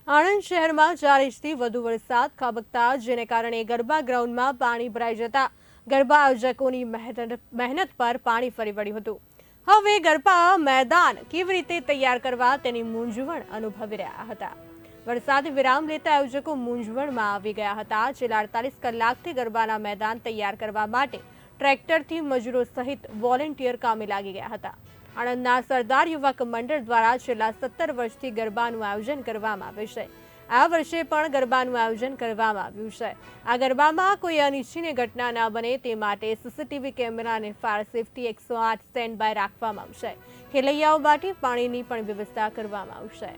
આણંદ શહેરમાં 4 ઇંચથી વધુ વરસાદ ખાબકતા જેને કારણે ગરબા ગ્રાઉન્ડમાં પાણી ભરાઈ જતા ગરબા આયોજકોની મહેનત પર પાણી ફરી વળ્યું હતું। હવે ગરબા મેદાન કેવી રીતે તૈયાર કરવા તેની મૂંઝવણ અનુભવી રહ્યા હતા। વરસાદે વિરામ લેતા આયોજકો મૂંઝવણમાં આવી ગયા હતા। છેલ્લા 48 કલાકથી ગરબાના મેદાન તૈયાર કરવા માટે ટ્રેક્ટરથી મજૂરો સહિત વોલેન્ટિયર કામે લાગી ગયા હતા। આણંદના સરદાર યુવક મંડળ દ્વારા છેલ્લા 17 વર્ષથી ગરબાનું આયોજન કરવામાં આવે છે। આ વર્ષે પણ ગરબાનું આયોજન કરવામાં આવ્યું છે। આ ગરબામાં કોઈ અનિચ્છનીય ઘટના ન બને તે માટે સીસીટીવી કેમેરા અને ફાયર સેફટી 108 સ્ટેન્ડ બાય રાખવામાં આવશે। ખેલૈયાઓ માટે પાણીની પણ વ્યવસ્થા કરવામાં આવશે।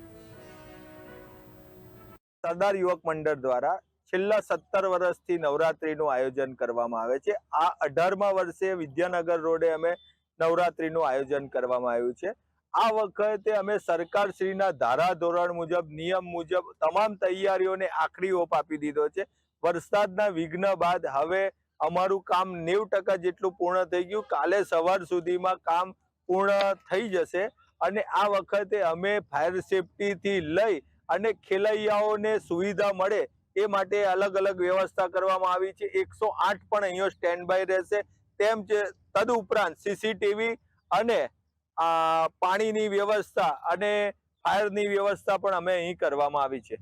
સરદાર યુવક મંડળ દ્વારા છેલ્લા 17 વર્ષથી નવરાત્રીનું આયોજન કરવામાં આવે છે। આ 18મા વર્ષે વિદ્યાનગર રોડે અમે નવરાત્રીનું આયોજન કરવામાં આવ્યું છે। આ વખતે અમે સરકારશ્રીના ધારાધોરણ મુજબ નિયમ મુજબ તમામ તૈયારીઓને આખરી ઓપ આપી દીધો છે। વરસાદના વિઘ્ન બાદ હવે અમારું કામ 90% જેટલું પૂર્ણ થઈ ગયું। કાલે સવાર સુધીમાં કામ પૂર્ણ થઈ જશે અને આ વખતે અમે ફાયર સેફટીથી લઈ અને ખેલૈયાઓને સુવિધા મળે એ માટે અલગ અલગ વ્યવસ્થા કરવામાં આવી છે। 108 પણ અહીંયા સ્ટેન્ડ બાય રહેશે। તેમ તદુપરાંત સીસીટીવી અને પાણીની વ્યવસ્થા અને ફાયરની વ્યવસ્થા પણ અમે અહીં કરવામાં આવી છે।